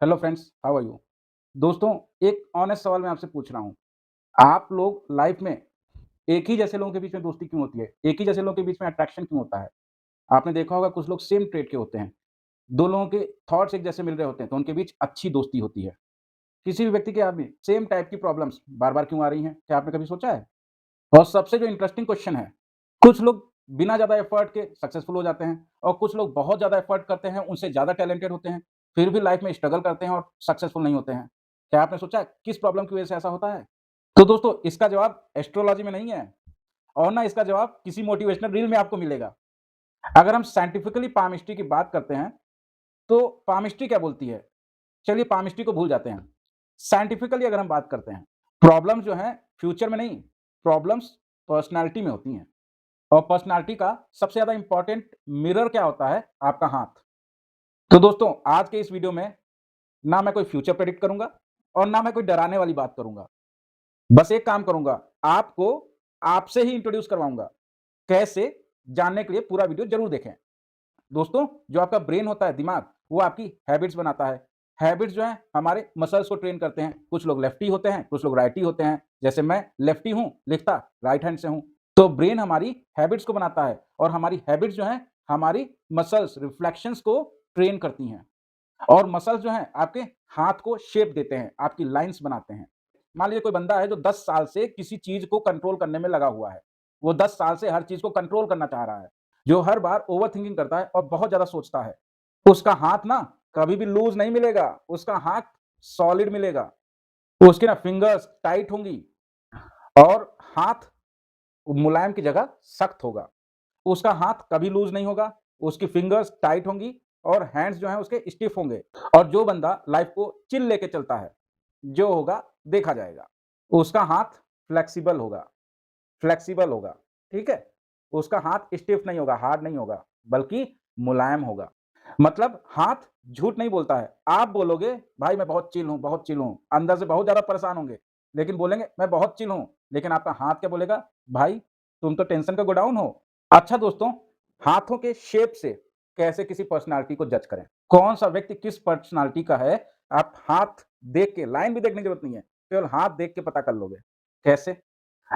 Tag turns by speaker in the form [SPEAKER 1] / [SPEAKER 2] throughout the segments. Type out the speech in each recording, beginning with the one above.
[SPEAKER 1] Hello friends, how are you? दोस्तों, एक honest सवाल मैं आपसे पूछ रहा हूँ। आप लोग लाइफ में एक ही जैसे लोगों के बीच में दोस्ती क्यों होती है? एक ही जैसे लोगों के बीच में अट्रैक्शन क्यों होता है? आपने देखा होगा कुछ लोग सेम ट्रेड के होते हैं। 2 लोगों के थॉट्स एक जैसे मिल रहे होते हैं, तो उनके बीच अच्छी दोस्ती होती है। किसी भी व्यक्ति के आप में सेम टाइप की प्रॉब्लम्स बार-बार क्यों आ रही हैं? क्या आपने कभी सोचा है? और सबसे जो इंटरेस्टिंग क्वेश्चन है, कुछ लोग बिना ज़्यादा एफर्ट के सक्सेसफुल हो जाते हैं और कुछ लोग बहुत ज़्यादा एफर्ट करते हैं, उनसे ज़्यादा टैलेंटेड होते हैं, फिर भी लाइफ में स्ट्रगल करते हैं और सक्सेसफुल नहीं होते हैं। क्या आपने सोचा है किस प्रॉब्लम की वजह से ऐसा होता है? तो दोस्तों इसका जवाब एस्ट्रोलॉजी में नहीं है और ना इसका जवाब किसी मोटिवेशनल रील में आपको मिलेगा। अगर हम साइंटिफिकली पामिस्ट्री की बात करते हैं, तो पामिस्ट्री क्या बोलती है? चलिए पामिस्ट्री को भूल जाते हैं। साइंटिफिकली अगर हम बात करते हैं, प्रॉब्लम्स जो हैं फ्यूचर में नहीं, प्रॉब्लम्स पर्सनैलिटी में होती हैं। और पर्सनैलिटी का सबसे ज़्यादा इंपॉर्टेंट मिरर क्या होता है? आपका हाथ। तो दोस्तों, आज के इस वीडियो में ना मैं कोई फ्यूचर प्रेडिक्ट करूँगा और ना मैं कोई डराने वाली बात करूँगा। बस एक काम करूँगा, आपको आपसे ही इंट्रोड्यूस करवाऊँगा। कैसे? जानने के लिए पूरा वीडियो ज़रूर देखें। दोस्तों, जो आपका ब्रेन होता है, दिमाग, वो आपकी हैबिट्स बनाता है। हैबिट्स जो हैं, हमारे मसल्स को ट्रेन करते हैं। कुछ लोग लेफ्टी होते हैं, कुछ लोग राइटी होते हैं। जैसे मैं लेफ्टी हूँ, लिखता राइट हैंड से हूँ। तो ब्रेन हमारी हैबिट्स को बनाता है और हमारी हैबिट्स जो हैं, हमारी मसल्स, रिफ्लेक्शंस को ट्रेन करती हैं। और मसल्स जो हैं, आपके हाथ को शेप देते हैं, आपकी लाइन्स बनाते हैं। मान लीजिए कोई बंदा है जो 10 साल से किसी चीज़ को कंट्रोल करने में लगा हुआ है। वो 10 साल से हर चीज़ को कंट्रोल करना चाह रहा है, जो हर बार ओवरथिंकिंग करता है और बहुत ज़्यादा सोचता है। उसका हाथ ना कभी भी लूज़ नहीं मिलेगा, उसका हाथ सॉलिड मिलेगा। उसकी ना फिंगर्स टाइट होंगी और हाथ मुलायम की जगह सख्त होगा। उसका हाथ कभी लूज़ नहीं होगा, उसकी फिंगर्स टाइट होंगी और हैंड्स जो हैं उसके स्टिफ होंगे। और जो बंदा लाइफ़ को चिल लेके चलता है, जो होगा देखा जाएगा। उसका हाथ फ्लेक्सिबल होगा, फ्लेक्सिबल होगा, ठीक है? उसका हाथ स्टिफ नहीं होगा, हार्ड नहीं होगा, बल्कि मुलायम होगा। मतलब हाथ झूठ नहीं बोलता है। आप बोलोगे, "भाई मैं बहुत चिल हूँ, बहुत चिल हूँ।" अंदर से बहुत ज़्यादा परेशान होंगे, लेकिन बोलेंगे, "मैं बहुत चिल हूँ।" लेकिन आपका हाथ क्या बोलेगा? "भाई तुम तो टेंशन का गोडाउन हो।" अच्छा दोस्तों, हाथों के शेप से कैसे किसी पर्सनैलिटी को जज करें? कौन-सा व्यक्ति किस पर्सनैलिटी का है, आप हाथ देख के, लाइन भी देखने की ज़रूरत नहीं है, केवल हाथ देख के पता कर लोगे। कैसे?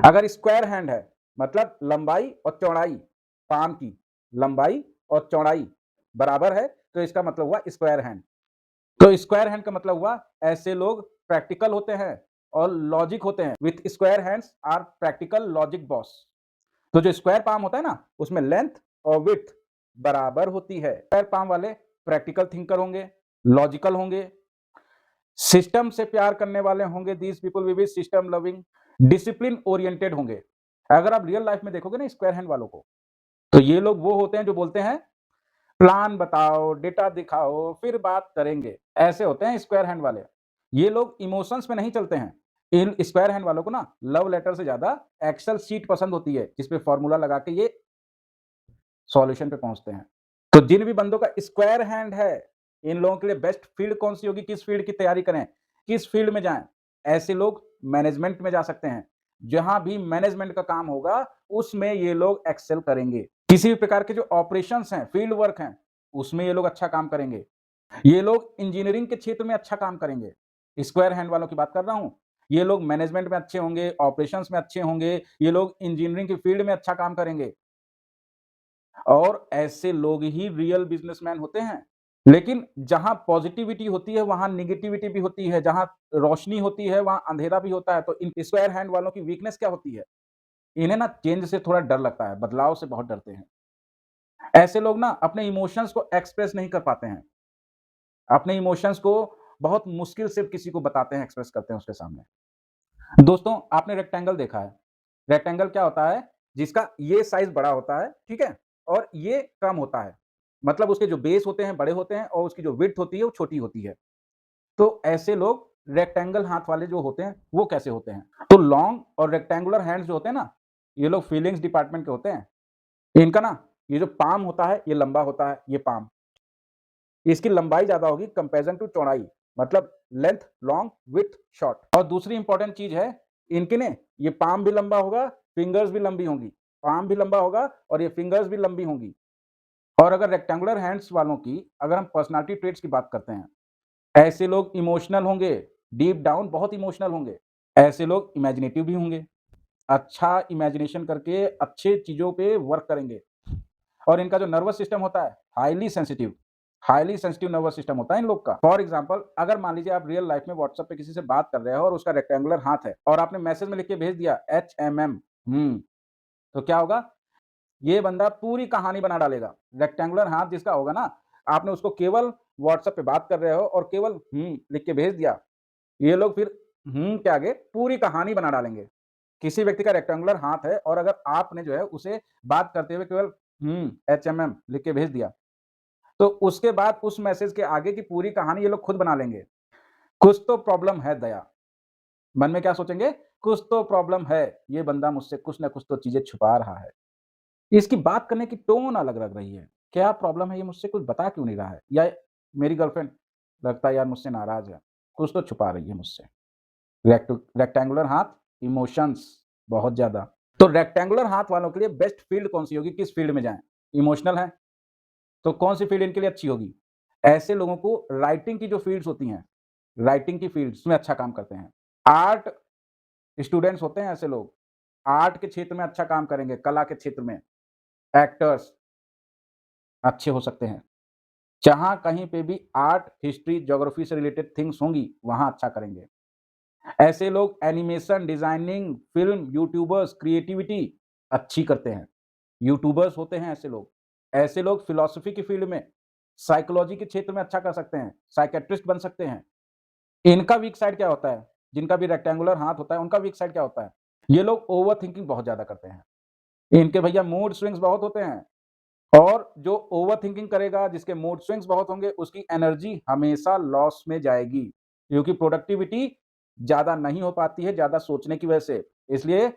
[SPEAKER 1] अगर स्क्वायर हैंड है, मतलब लंबाई और चौड़ाई पाम की लंबाई और चौड़ाई बराबर है, तो इसका मतलब हुआ स्क्वायर हैंड। तो स्क्वायर हैंड का मतलब हुआ ऐसे लोग प्रैक्टिकल होते हैं और लॉजिक होते हैं। With square hands are practical logic boss. तो जो स्क्वायर पाम होता है ना, उसमें लेंथ और विड्थ बराबर होती है। स्क्वायर पाम वाले प्रैक्टिकल थिंकर होंगे, लॉजिकल होंगे, सिस्टम से प्यार करने वाले होंगे। These people will be system loving, discipline oriented होंगे। अगर आप रियल लाइफ में देखोगे ना स्क्वायर हैंड वालों को, तो ये लोग वो होते हैं जो बोलते हैं प्लान बताओ, डेटा दिखाओ, फिर बात करेंगे। ऐसे होते हैं स्क्वायर हैंड वाले। ये लोग इमोशंस में नहीं चलते हैं। इन स्क्वायर हैंड वालों को ना लव लेटर से ज़्यादा एक्सेल शीट पसंद होती है, जिसपे फॉर्मूला लगा के ये सॉल्यूशन पे पहुँचते हैं। तो जिन भी बंदों का स्क्वायर हैंड है, इन लोगों के लिए बेस्ट फील्ड कौन-सी होगी, किस फील्ड की तैयारी करें, किस फील्ड में जाएँ? ऐसे लोग मैनेजमेंट में जा सकते हैं। जहाँ भी मैनेजमेंट का काम होगा, उसमें ये लोग एक्सेल करेंगे। किसी भी प्रकार के जो ऑपरेशंस हैं, फील्ड वर्क हैं, उसमें ये लोग अच्छा काम करेंगे। ये लोग इंजीनियरिंग के क्षेत्र में अच्छा काम करेंगे। स्क्वायर हैंड वालों की बात कर रहा हूँ। ये लोग मैनेजमेंट में अच्छे होंगे, ऑपरेशंस में अच्छे होंगे, ये लोग इंजीनियरिंग की फील्ड में अच्छा काम करेंगे। और ऐसे लोग ही रियल बिज़नेसमैन होते हैं। लेकिन जहाँ पॉज़िटिविटी होती है, वहाँ नेगेटिविटी भी होती है, जहाँ रोशनी होती है, वहाँ अंधेरा भी होता है। तो इन स्क्वायर हैंड वालों की वीकनेस क्या होती है? इन्हें ना चेंज से थोड़ा डर लगता है, बदलाव से बहुत डरते हैं। ऐसे लोग ना अपने इमोशंस को एक्सप्रेस नहीं कर पाते हैं। अपने इमोशंस को बहुत मुश्किल से किसी को बताते हैं, एक्सप्रेस करते हैं उसके सामने। दोस्तों, आपने रेक्टेंगल देखा है। रेक्टेंगल क्या होता है? जिसका ये साइज़ बड़ा होता है, ठीक है? और ये कम होता है। मतलब उसके जो बेस होते हैं, बड़े होते हैं और उसकी जो विड्थ होती है, वो छोटी होती है। तो ऐसे लोग रेक्टेंगल हाथ वाले जो होते हैं, वो कैसे होते हैं? तो लॉन्ग और रेक्टेंगुलर हैंड्स जो होते हैं ना, ये लोग फीलिंग्स डिपार्टमेंट के होते हैं। इनका ना ये जो पाम होता है, ये लंबा होता है, ये पाम। इसकी लंबाई ज़्यादा होगी कंपैरिज़न टू चौड़ाई, मतलब लेंथ लॉन्ग, विड्थ शॉर्ट। और दूसरी इंपॉर्टेंट चीज़ है, इनके ने ये पाम भी लंबा होगा, फिंगर्स भी लंबी होंगी। पाम भी लंबा होगा और ये फिंगर्स भी लंबी होंगी। और अगर रेक्टेंगुलर हैंड्स वालों की अगर हम पर्सनैलिटी ट्रेट्स की बात करते हैं, ऐसे लोग इमोशनल होंगे, डीप डाउन बहुत इमोशनल होंगे। ऐसे लोग इमेजिनेटिव भी होंगे। अच्छा इमेजिनेशन करके अच्छे चीज़ों पे वर्क करेंगे और इनका जो नर्वस सिस्टम होता है, हाइली सेंसिटिव नर्वस सिस्टम होता है इन लोग का। फॉर एग्ज़ाम्पल अगर मान लीजिए आप रियल लाइफ़ में व्हाट्सएप पे किसी से बात कर रहे हो और उसका रेक्टेंगुलर हाथ है और आपने मैसेज में लिख के भेज दिया HMM तो क्या होगा? ये बंदा पूरी कहानी बना डालेगा। रेक्टेंगुलर हाथ जिसका होगा ना, आपने उसको केवल व्हाट्सएप पे बात कर रहे हो और केवल लिख के भेज दिया। ये लोग फिर के आगे पूरी कहानी बना डालेंगे। किसी व्यक्ति का रेक्टेंगुलर हाथ है और अगर आपने जो है उसे बात करते हुए केवल HMM लिख के भेज दिया, तो उसके बाद उस मैसेज के आगे की पूरी कहानी ये लोग खुद बना लेंगे। कुछ तो प्रॉब्लम है दया। मन में क्या सोचेंगे? कुछ तो प्रॉब्लम है, ये बंदा मुझसे कुछ न कुछ तो चीज़ें छुपा रहा है। इसकी बात करने की टोन अलग लग रही है। क्या प्रॉब्लम है ये मुझसे कुछ बता क्यों नहीं रहा है? या मेरी गर्लफ्रेंड लगता है यार मुझसे नाराज़ है, कुछ तो छुपा रही है मुझसे। रेक्टेंगुलर हाथ, इमोशंस बहुत ज़्यादा। तो रेक्टेंगुलर हाथ वालों के लिए बेस्ट फ़ील्ड कौन-सी होगी? किस फ़ील्ड में जाएँ? इमोशनल है, तो कौन-सी फ़ील्ड इनके लिए अच्छी होगी? ऐसे लोगों को राइटिंग की जो फ़ील्ड्स होती हैं, राइटिंग की फ़ील्ड्स में अच्छा काम करते हैं। आर्ट स्टूडेंट्स होते हैं ऐसे लोग, आर्ट के क्षेत्र में अच्छा काम करेंगे, कला के क्षेत्र में, एक्टर्स अच्छे हो सकते हैं। जहाँ कहीं पे भी आर्ट, हिस्ट्री, ज्योग्राफी से रिलेटेड थिंग्स होंगी, वहाँ अच्छा करेंगे। ऐसे लोग animation, designing, film, YouTubers, creativity अच्छी करते हैं। यूट्यूबर्स होते हैं ऐसे लोग। ऐसे लोग फ़िलॉसफ़ी की फ़ील्ड में, साइकोलॉजी के क्षेत्र में अच्छा कर सकते हैं, साइकियाट्रिस्ट बन सकते हैं। इनका वीक साइड क्या होता है? जिनका भी रेक्टेंगुलर हाथ होता है, उनका वीक साइड क्या होता है? ये लोग ओवरथिंकिंग बहुत ज़्यादा करते हैं। इनके भैया मूड स्विंग्स बहुत होते हैं। और जो ओवरथिंकिंग करेगा, जिसके मूड स्विंग्स बहुत होंगे, उसकी एनर्जी हमेशा लॉस में जाएगी, क्योंकि प्रोडक्टिविटी ज़्यादा नहीं हो पाती है, ज़्यादा सोचने की वजह से। इसलिए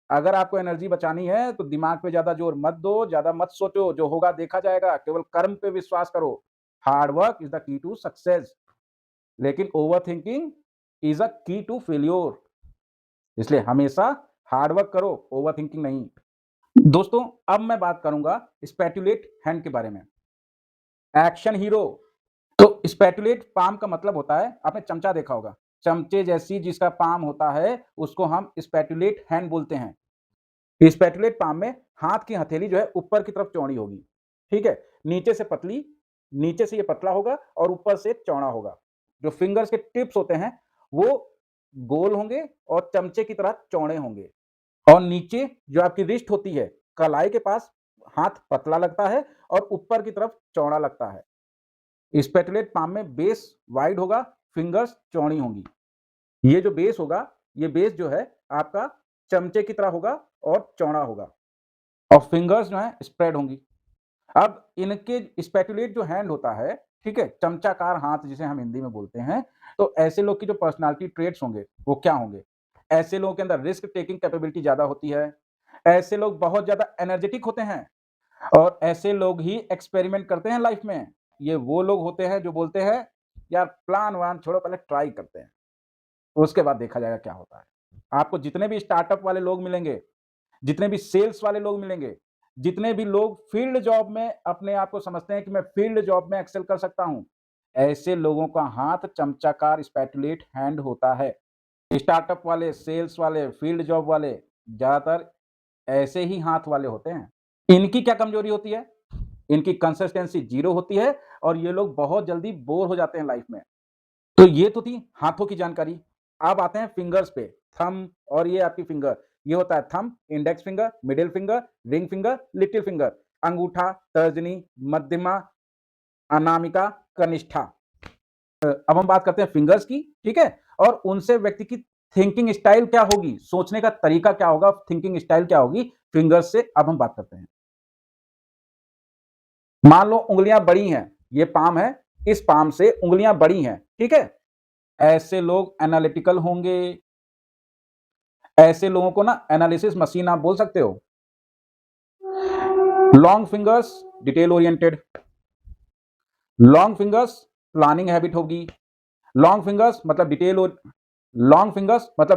[SPEAKER 1] अगर आपको एनर्जी बचानी है, तो दिमाग पे ज़्यादा जोर मत दो, ज़्यादा मत सोचो, जो होगा देखा जाएगा, केवल कर्म पे विश्वास करो। Hard work is the key to success, लेकिन overthinking is a key to failure. इसलिए हमेशा हार्ड वर्क करो, ओवरथिंकिंग नहीं। दोस्तों, अब मैं बात करूँगा स्पेक्युलेट हैंड के बारे में। Action hero. तो स्पेक्युलेट पाम का मतलब होता है, आपने चमचा देखा होगा, चमचे जैसी जिसका पाम होता है, उसको हम स्पेक्युलेट हैंड बोलते हैं। स्पेक्युलेट पाम में हाथ की हथेली जो है ऊपर की तरफ चौड़ी होगी, ठीक है? नीचे से पतली, नीचे से ये पतला होगा और ऊपर से चौड़ा होगा। जो फिंगर्स के टिप्स होते हैं, वो गोल होंगे और चमचे की तरह चौड़े होंगे। और नीचे जो आपकी रिस्ट होती है, कलाई के पास हाथ पतला लगता है और ऊपर की तरफ चौड़ा लगता है। स्पेटुलेट पाम में बेस वाइड होगा, फिंगर्स चौड़ी होंगी। ये जो बेस होगा, ये बेस जो है आपका चमचे की तरह होगा और चौड़ा होगा और फिंगर्स जो हैं स्प्रेड होंगी। अब इनके स्पेटुलेट जो हैंड होता है, ठीक है? चमचाकार हाथ जिसे हम हिंदी में बोलते हैं, तो ऐसे लोग की जो पर्सनैलिटी ट्रेट्स होंगे, वो क्या होंगे? ऐसे लोगों के अंदर रिस्क टेकिंग कैपेबिलिटी ज़्यादा होती है। ऐसे लोग बहुत ज़्यादा एनर्जेटिक होते हैं और ऐसे लोग ही एक्सपेरिमेंट करते हैं लाइफ में। ये वो लोग होते हैं जो बोलते हैं, "यार प्लान-वान छोड़ो पहले ट्राई करते हैं, उसके बाद देखा जाएगा क्या होता है।" आपको जितने भी स्टार्टअप वाले लोग मिलेंगे, जितने भी सेल्स वाले लोग मिलेंगे, जितने भी लोग फील्ड जॉब में अपने आप को समझते हैं कि मैं फील्ड जॉब में एक्सेल कर सकता हूँ, ऐसे लोगों का हाथ चमचाकार स्पैटुलेट हैंड होता है। स्टार्टअप वाले, सेल्स वाले, फील्ड जॉब वाले ज़्यादातर ऐसे ही हाथ वाले होते हैं। इनकी क्या कमजोरी होती है? इनकी कंसिस्टेंसी 0 होती है और ये लोग बहुत जल्दी बोर हो जाते हैं लाइफ में। तो ये तो थी हाथों की जानकारी। अब आते हैं फिंगर्स पे, थंब और ये आपकी फिंगर। ये होता है thumb, index finger, middle finger, ring finger, little finger, अंगूठा, तर्जनी, मध्यमा, अनामिका, कनिष्ठा। अब हम बात करते हैं फिंगर्स की, ठीक है? और उनसे व्यक्ति की थिंकिंग स्टाइल क्या होगी, सोचने का तरीका क्या होगा, थिंकिंग स्टाइल क्या होगी, फिंगर्स से अब हम बात करते हैं। मान लो उँगलियां बड़ी हैं, ये पाम है, इस पाम से उँगलियां बड़ी हैं, ठीक है? ऐसे लोग एनालिटिकल होंगे। ऐसे लोगों को ना एनालिसिस मशीन आप बोल सकते हो। Long fingers detail oriented, long fingers planning habit होगी। लॉन्ग फिंगर्स मतलब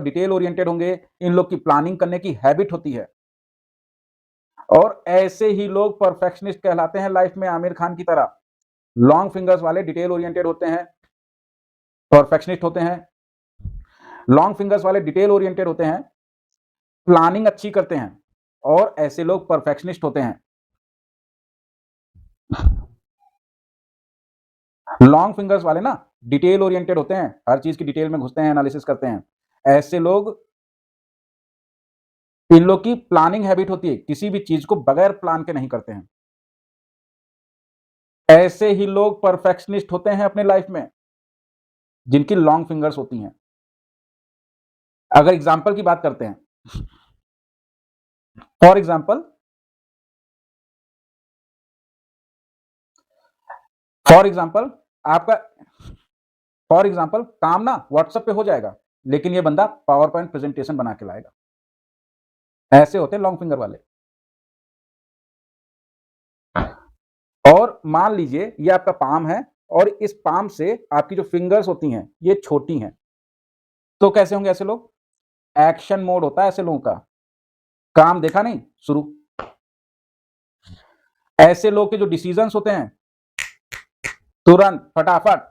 [SPEAKER 1] डिटेल ओरिएंटेड होंगे। इन लोग की प्लानिंग करने की हैबिट होती है और ऐसे ही लोग परफेक्शनिस्ट कहलाते हैं लाइफ में, आमिर खान की तरह। लॉन्ग फिंगर्स वाले डिटेल ओरिएंटेड होते हैं। परफेक्शनिस्ट होते हैं। लॉन्ग फिंगर्स वाले डिटेल ओरिएंटेड होते हैं, प्लानिंग अच्छी करते हैं और ऐसे लोग परफेक्शनिस्ट होते हैं। लॉन्ग फिंगर्स वाले ना डिटेल ओरिएंटेड होते हैं, हर चीज की डिटेल में घुसते हैं, एनालिसिस करते हैं। ऐसे लोग, इन लोग की प्लानिंग हैबिट होती है, किसी भी चीज को बगैर प्लान के नहीं करते हैं। ऐसे ही लोग परफेक्शनिस्ट होते हैं अपने लाइफ में, जिनकी लॉन्ग फिंगर्स होती हैं। अगर एग्जाम्पल की बात करते हैं, फॉर एग्जाम्पल फॉर एग्जाम्पल आपका फॉर एग्जाम्पल काम ना व्हाट्सएप पे हो जाएगा, लेकिन ये बंदा पावर पॉइंट प्रेजेंटेशन बना के लाएगा। ऐसे होते हैं लॉन्ग फिंगर वाले। और मान लीजिए ये आपका पाम है और इस पाम से आपकी जो फिंगर्स होती हैं ये छोटी हैं, तो कैसे होंगे ऐसे लोग? एक्शन मोड होता है ऐसे लोगों का, काम देखा नहीं शुरू। ऐसे लोग के जो डिसीजंस होते हैं तुरंत फटाफट।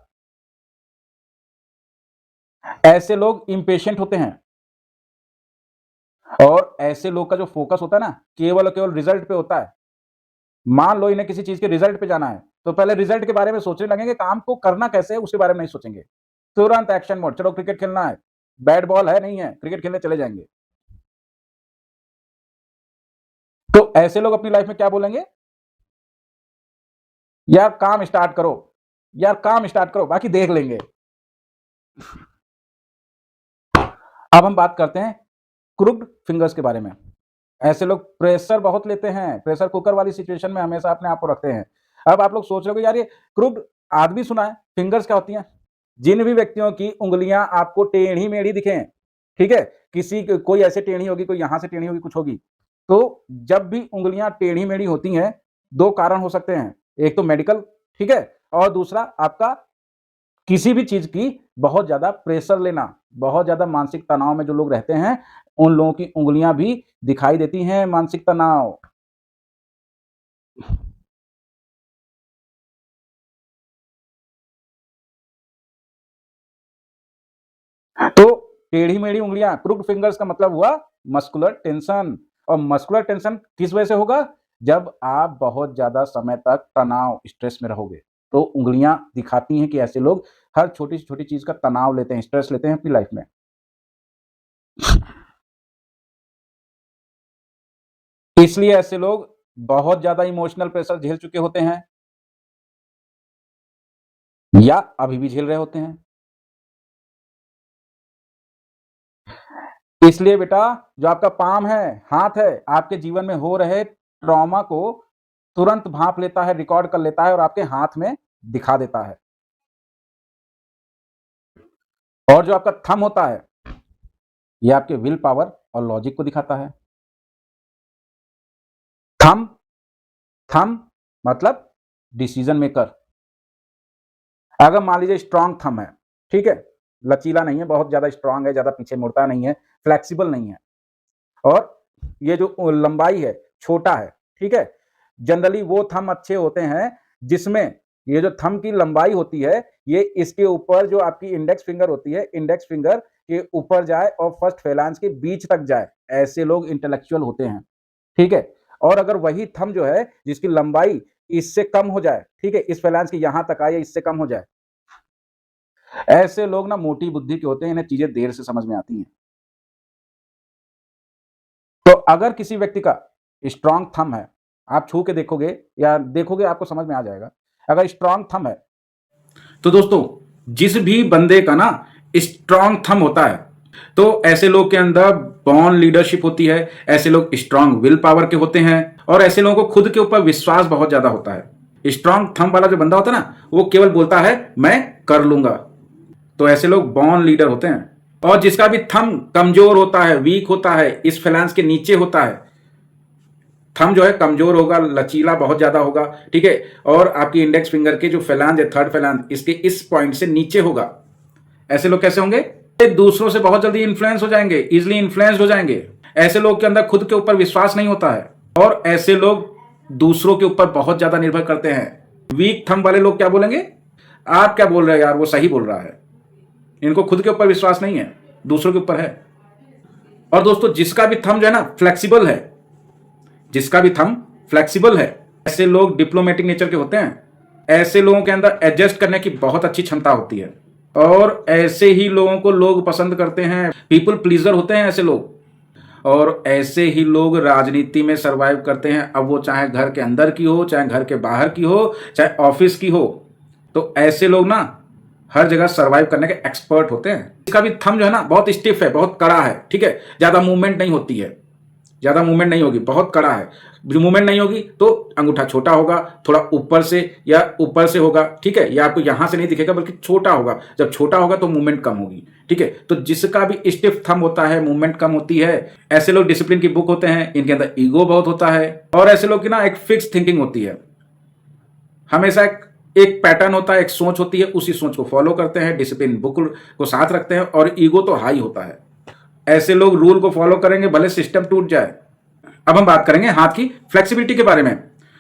[SPEAKER 1] ऐसे लोग इंपेशेंट होते हैं और ऐसे लोग का जो फोकस होता है ना केवल और केवल रिजल्ट पे होता है। मान लो इन्हें किसी चीज के रिजल्ट पे जाना है, तो पहले रिजल्ट के बारे में सोचने लगेंगे, काम को करना कैसे है उसके बारे में नहीं सोचेंगे। तुरंत एक्शन मोड, चलो क्रिकेट खेलना है, बैट बॉल है नहीं है, क्रिकेट खेलने चले जाएंगे। तो ऐसे लोग अपनी लाइफ में क्या बोलेंगे? यार काम स्टार्ट करो, यार काम स्टार्ट करो, बाकी देख लेंगे। अब हम बात करते हैं क्रुक्ड फिंगर्स के बारे में। ऐसे लोग प्रेशर बहुत लेते हैं, प्रेशर कुकर वाली सिचुएशन में हमेशा अपने आप को रखते हैं। अब आप लोग सोच रहे हो यार ये क्रुक्ड आदमी सुना है, फिंगर्स क्या होती हैं? जिन भी व्यक्तियों की उंगलियां आपको टेढ़ी मेढ़ी दिखें, ठीक है, कोई ऐसे टेढ़ी होगी, कोई यहां से टेढ़ी होगी, कुछ होगी, तो जब भी उंगलियां टेढ़ी मेढ़ी होती हैं, दो कारण हो सकते हैं। एक तो मेडिकल, ठीक है, और दूसरा आपका किसी भी चीज की बहुत ज्यादा प्रेशर लेना, बहुत ज्यादा मानसिक तनाव में जो लोग रहते हैं, उन लोगों की उंगलियां भी दिखाई देती हैं मानसिक तनाव। तो टेढ़ी मेढ़ी उंगलियां, क्रुक्ड फिंगर्स का मतलब हुआ मस्कुलर टेंशन। और मस्कुलर टेंशन किस वजह से होगा? जब आप बहुत ज्यादा समय तक तनाव, स्ट्रेस में रहोगे, तो उंगलियां दिखाती हैं कि ऐसे लोग हर छोटी से छोटी चीज का तनाव लेते हैं, स्ट्रेस लेते हैं अपनी लाइफ में। इसलिए ऐसे लोग बहुत ज्यादा इमोशनल प्रेशर झेल चुके होते हैं या अभी भी झेल रहे होते हैं। इसलिए बेटा, जो आपका पाम है, हाथ है, आपके जीवन में हो रहे ट्रॉमा को तुरंत भांप लेता है, रिकॉर्ड कर लेता है और आपके हाथ में दिखा देता है। और जो आपका थंब होता है, ये आपके विल पावर और लॉजिक को दिखाता है। थंब थंब मतलब डिसीजन मेकर। अगर मान लीजिए स्ट्रांग थंब है, ठीक है, लचीला नहीं है, बहुत ज्यादा स्ट्रांग है, ज्यादा पीछे मुड़ता नहीं है, फ्लेक्सिबल नहीं है, और ये जो लंबाई है छोटा है, ठीक है, जनरली वो थंब अच्छे होते हैं जिसमें ये जो थंब की लंबाई होती है, ये इसके ऊपर जो आपकी इंडेक्स फिंगर होती है, इंडेक्स फिंगर के ऊपर जाए और फर्स्ट फैलांज के बीच तक जाए। ऐसे लोग इंटेलेक्चुअल होते हैं, ठीक है। और अगर वही थंब जो है जिसकी लंबाई इससे कम हो जाए, ठीक है, इस फैलांज के यहां तक आए, इससे कम हो जाए, ऐसे लोग ना मोटी बुद्धि के होते हैं, इन्हें चीजें देर से समझ में आती हैं। तो अगर किसी व्यक्ति का स्ट्रांग थंब है, आप छू के देखोगे या देखोगे आपको समझ में आ जाएगा। अगर स्ट्रांग थंब है, तो दोस्तों जिस भी बंदे का ना स्ट्रांग थंब होता है, तो ऐसे लोग के अंदर बॉर्न लीडरशिप होती है, ऐसे लोग स्ट्रांग विल पावर के होते हैं और ऐसे लोगों को खुद के ऊपर विश्वास बहुत ज्यादा होता है। स्ट्रांग थंब वाला जो बंदा होता है ना, वो केवल बोलता है मैं कर लूंगा। तो ऐसे लोग बॉर्न लीडर होते हैं। और जिसका भी थंब कमजोर होता है, वीक होता है, इस फैलांस के नीचे होता है, थंब जो है कमजोर होगा, लचीला बहुत ज्यादा होगा, ठीक है, और आपकी इंडेक्स फिंगर के जो फैलांज है, थर्ड फैलांज, इसके इस पॉइंट से नीचे होगा। ऐसे लोग कैसे होंगे? दूसरों से बहुत जल्दी इन्फ्लुएंस हो जाएंगे, इजिली इन्फ्लुएंस हो जाएंगे। ऐसे लोग के अंदर खुद के ऊपर विश्वास नहीं होता है और ऐसे लोग दूसरों के ऊपर बहुत ज्यादा निर्भर करते हैं। वीक थंब वाले लोग क्या बोलेंगे? आप क्या बोल रहे हैं यार, वो सही बोल रहा है। इनको खुद के ऊपर विश्वास नहीं है, दूसरों के ऊपर है। और दोस्तों जिसका भी थंब जो है ना फ्लेक्सिबल है, जिसका भी थंब फ्लेक्सिबल है, ऐसे लोग डिप्लोमेटिक नेचर के होते हैं। ऐसे लोगों के अंदर एडजस्ट करने की बहुत अच्छी क्षमता होती है और ऐसे ही लोगों को लोग पसंद करते हैं। पीपल प्लीजर होते हैं ऐसे लोग, और ऐसे ही लोग राजनीति में सरवाइव करते हैं। अब वो चाहे घर के अंदर की हो, चाहे घर के बाहर की हो, चाहे ऑफिस की हो, तो ऐसे लोग ना हर जगह सरवाइव करने के एक्सपर्ट होते हैं। इसका भी थंब जो है ना बहुत स्टिफ है, बहुत कड़ा है, ठीक है, ज्यादा मूवमेंट नहीं होती है, ज्यादा मूवमेंट नहीं होगी, बहुत कड़ा है। मूवमेंट नहीं होगी तो अंगूठा छोटा होगा, थोड़ा ऊपर से या ऊपर से होगा, ठीक है, या आपको यहां से नहीं दिखेगा बल्कि छोटा होगा। जब छोटा होगा तो मूवमेंट कम होगी, ठीक है। तो जिसका भी स्टिफ थंब होता है, मूवमेंट कम होती है, ऐसे लोग डिसिप्लिन की बुक होते हैं। इनके अंदर ईगो बहुत होता है और ऐसे लोग की ना एक फिक्स थिंकिंग होती है, हमेशा एक पैटर्न होता है, एक सोच होती है, उसी सोच को फॉलो करते हैं, डिसिप्लिन बुक को साथ रखते हैं और ईगो तो हाई होता है। ऐसे लोग रूल को फॉलो करेंगे भले सिस्टम टूट जाए। अब हम बात करेंगे हाथ की फ्लेक्सिबिलिटी के बारे में।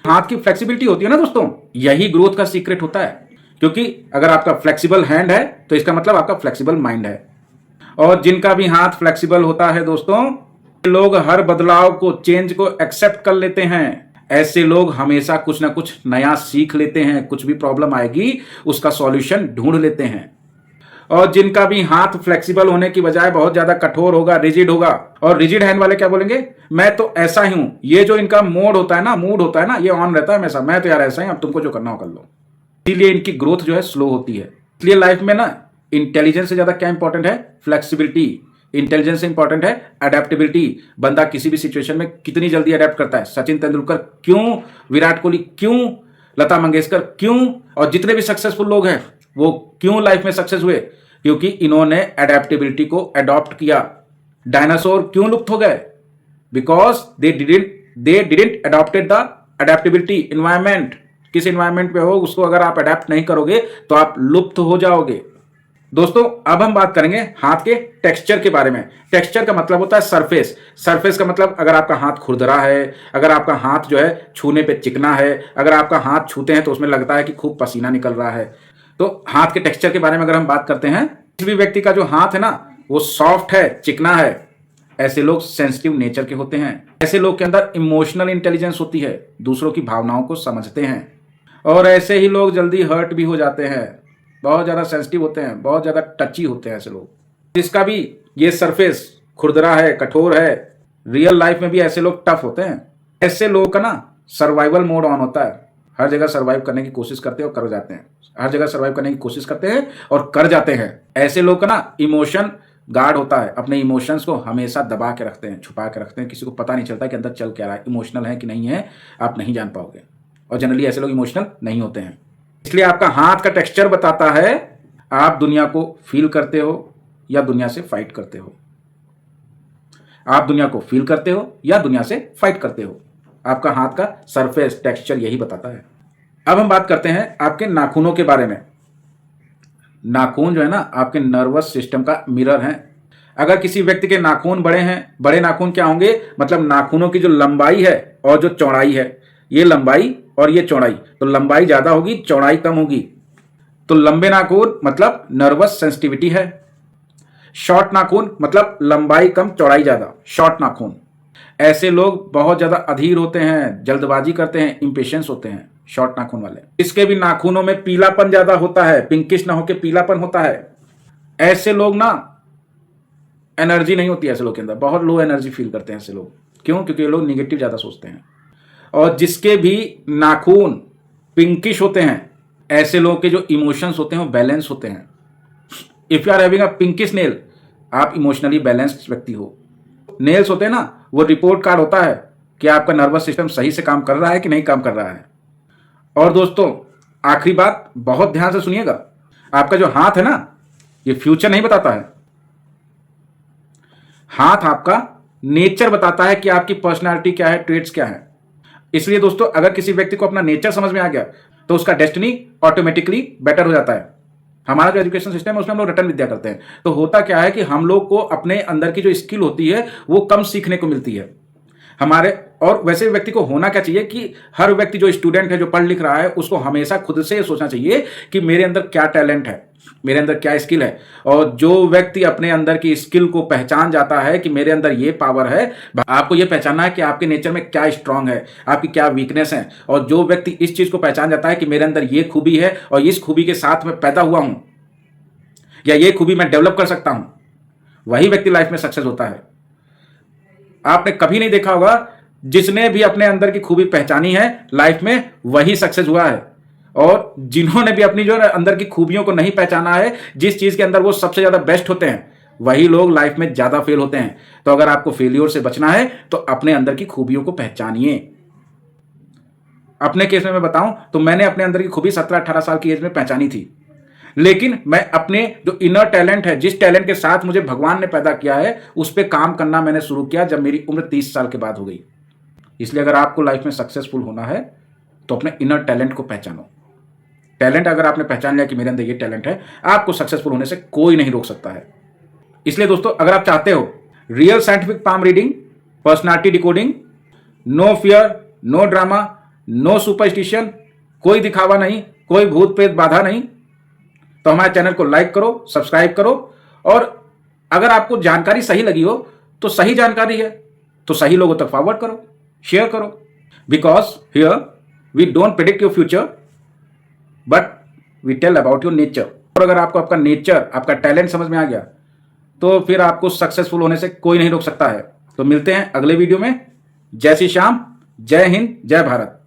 [SPEAKER 1] हाथ की फ्लेक्सिबिलिटी होती है ना दोस्तों, यही ग्रोथ का सीक्रेट होता है, क्योंकि अगर आपका फ्लेक्सिबल हैंड है तो इसका मतलब आपका फ्लेक्सिबल माइंड है। और जिनका भी हाथ फ्लेक्सिबल होता है दोस्तों, लोग हर बदलाव को, चेंज को एक्सेप्ट कर लेते हैं। ऐसे लोग हमेशा कुछ ना कुछ नया सीख लेते हैं, कुछ भी प्रॉब्लम आएगी उसका सॉल्यूशन ढूंढ लेते हैं। और जिनका भी हाथ फ्लेक्सिबल होने की बजाय बहुत ज्यादा कठोर होगा, रिजिड होगा, और रिजिड हैंड वाले क्या बोलेंगे, मैं तो ऐसा ही हूं। ये जो इनका मोड होता है ना, मूड होता है ना, ये ऑन रहता है हमेशा, मैं तो यार ऐसा ही, अब तुमको जो करना हो कर लो। इसीलिए इनकी ग्रोथ जो है स्लो होती है। इसलिए लाइफ में ना इंटेलिजेंस से ज्यादा क्या इंपॉर्टेंट है, फ्लेक्सिबिलिटी। इंटेलिजेंस से इंपॉर्टेंट है अडेप्टेबिलिटी। बंदा किसी भी सिचुएशन में कितनी जल्दी अडेप्ट करता है। सचिन तेंदुलकर क्यों, विराट कोहली क्यों, लता मंगेशकर क्यों, और जितने भी सक्सेसफुल लोग हैं वो क्यों लाइफ में सक्सेस हुए, क्योंकि इन्होंने अडेप्टेबिलिटी को अडॉप्ट किया। डायनासोर क्यों लुप्त हो गए, because they didn't adopted the adaptability environment. किस एनवायरमेंट पे हो उसको अगर आप अडेप्ट नहीं करोगे तो आप लुप्त हो जाओगे। दोस्तों अब हम बात करेंगे हाथ के टेक्सचर के बारे में। टेक्सचर का मतलब होता है सरफेस। सरफेस का मतलब अगर आपका हाथ खुरदरा है, अगर आपका हाथ जो है छूने पे चिकना है, अगर आपका हाथ छूते हैं तो उसमें लगता है कि खूब पसीना निकल रहा है। तो हाथ के टेक्सचर के बारे में अगर हम बात करते हैं, किसी भी व्यक्ति का जो हाथ है ना वो सॉफ्ट है, चिकना है, ऐसे लोग सेंसिटिव नेचर के होते हैं। ऐसे लोग के अंदर इमोशनल इंटेलिजेंस होती है, दूसरों की भावनाओं को समझते हैं। और ऐसे ही लोग जल्दी हर्ट भी हो जाते हैं, बहुत ज़्यादा सेंसिटिव होते हैं, बहुत ज़्यादा टची होते हैं ऐसे लोग। जिसका भी ये सरफेस खुरदरा है, कठोर है, रियल लाइफ में भी ऐसे लोग टफ होते हैं। ऐसे लोगों का ना सर्वाइवल मोड ऑन होता है, हर जगह सर्वाइव करने की कोशिश करते हैं और कर जाते हैं, हर जगह सर्वाइव करने की कोशिश करते हैं और कर जाते हैं। ऐसे लोग का ना इमोशन गार्ड होता है, अपने इमोशंस को हमेशा दबा के रखते हैं, छुपा के रखते हैं, किसी को पता नहीं चलता कि अंदर चल क्या रहा है, इमोशनल है कि नहीं है आप नहीं जान पाओगे। और जनरली ऐसे लोग इमोशनल नहीं होते हैं। इसलिए आपका हाथ का टेक्सचर बताता है आप दुनिया को फील करते हो या दुनिया से फाइट करते हो। आप दुनिया को फील करते हो या दुनिया से फाइट करते हो, आपका हाथ का सरफेस टेक्सचर यही बताता है। अब हम बात करते हैं आपके नाखूनों के बारे में। नाखून जो है ना आपके नर्वस सिस्टम का मिरर है। अगर किसी व्यक्ति के नाखून बड़े हैं, बड़े नाखून क्या होंगे, मतलब नाखूनों की जो लंबाई है और जो चौड़ाई है, ये लंबाई और ये चौड़ाई, तो लंबाई ज्यादा होगी, चौड़ाई कम होगी। तो लंबे नाखून मतलब नर्वस सेंसिटिविटी है। शॉर्ट नाखून मतलब लंबाई कम चौड़ाई ज्यादा, शॉर्ट नाखून। ऐसे लोग बहुत ज्यादा अधीर होते हैं, जल्दबाजी करते हैं, इंपेशेंस होते हैं, शॉर्ट नाखून वाले। इसके भी नाखूनों में पीलापन ज्यादा होता है, पिंकिश ना होकर पीलापन होता है। ऐसे लोग ना एनर्जी नहीं होती ऐसे लोग के अंदर, बहुत लो एनर्जी फील करते हैं ऐसे लोग। क्यों? क्योंकि ये लोग निगेटिव ज्यादा सोचते हैं। और जिसके भी नाखून पिंकिश होते हैं, ऐसे लोगों के जो इमोशंस होते हैं वो बैलेंस होते हैं। If you are having a pinkish nail, आप इमोशनली बैलेंस्ड व्यक्ति हो। नेल्स होते हैं ना, वो रिपोर्ट कार्ड होता है कि आपका नर्वस सिस्टम सही से काम कर रहा है कि नहीं काम कर रहा है। और दोस्तों आखिरी बात बहुत ध्यान से सुनिएगा, आपका जो हाथ है ना ये फ्यूचर नहीं बताता है। हाथ आपका नेचर बताता है कि आपकी पर्सनालिटी क्या है, ट्रेट्स क्या है। इसलिए दोस्तों अगर किसी व्यक्ति को अपना नेचर समझ में आ गया तो उसका डेस्टिनी ऑटोमेटिकली बेटर हो जाता है। हमारा जो एजुकेशन सिस्टम है उसमें हम लोग रटन विद्या करते हैं, तो होता क्या है कि हम लोग को अपने अंदर की जो स्किल होती है वो कम सीखने को मिलती है। हमारे और वैसे व्यक्ति को होना क्या चाहिए कि हर व्यक्ति जो स्टूडेंट है, जो पढ़ लिख रहा है, उसको हमेशा खुद से ये सोचना चाहिए कि मेरे अंदर क्या टैलेंट है, मेरे अंदर क्या स्किल है। और जो व्यक्ति अपने अंदर की स्किल को पहचान जाता है कि मेरे अंदर ये पावर है, आपको ये पहचानना है कि आपके नेचर में क्या स्ट्रांग है, आपकी क्या वीकनेस है। और जो व्यक्ति इस चीज को पहचान जाता है कि मेरे अंदर ये खूबी है और इस खूबी के साथ मैं पैदा हुआ हूं या ये खूबी मैं डेवलप कर सकता हूं, वही व्यक्ति लाइफ में सक्सेस होता है। आपने कभी नहीं देखा होगा जिसने भी अपने अंदर की खूबी पहचानी है लाइफ में वही सक्सेस हुआ है, और जिन्होंने भी अपनी जो अंदर की खूबियों को नहीं पहचाना है, जिस चीज के अंदर वो सबसे ज्यादा बेस्ट होते हैं, वही लोग लाइफ में ज्यादा फेल होते हैं। तो अगर आपको फेलियर से बचना है तो अपने अंदर की खूबियों को पहचानिए। अपने केस में मैं बताऊं तो मैंने अपने अंदर की खूबी 17-18 साल की एज में पहचानी थी, लेकिन मैं अपने जो इनर टैलेंट है, जिस टैलेंट के साथ मुझे भगवान ने पैदा किया है, उस पर काम करना मैंने शुरू किया जब मेरी उम्र 30 साल के बाद हो गई। इसलिए अगर आपको लाइफ में सक्सेसफुल होना है तो अपने इनर टैलेंट को पहचानो। टैलेंट अगर आपने पहचान लिया कि मेरे अंदर ये टैलेंट है, आपको सक्सेसफुल होने से कोई नहीं रोक सकता है। इसलिए दोस्तों, अगर आप चाहते हो real scientific palm reading, personality decoding, no fear, no drama, no superstition, कोई दिखावा नहीं, कोई भूत प्रेत बाधा नहीं, तो हमारे चैनल को लाइक करो, सब्सक्राइब करो। और अगर आपको जानकारी सही लगी हो तो सही जानकारी है तो सही लोगों तक फॉरवर्ड करो, शेयर करो। Because here we don't predict your future but we tell about your nature. और अगर आपको आपका नेचर, आपका टैलेंट समझ में आ गया तो फिर आपको सक्सेसफुल होने से कोई नहीं रोक सकता है। तो मिलते हैं अगले वीडियो में। जय श्री श्याम, जय हिंद, जय भारत।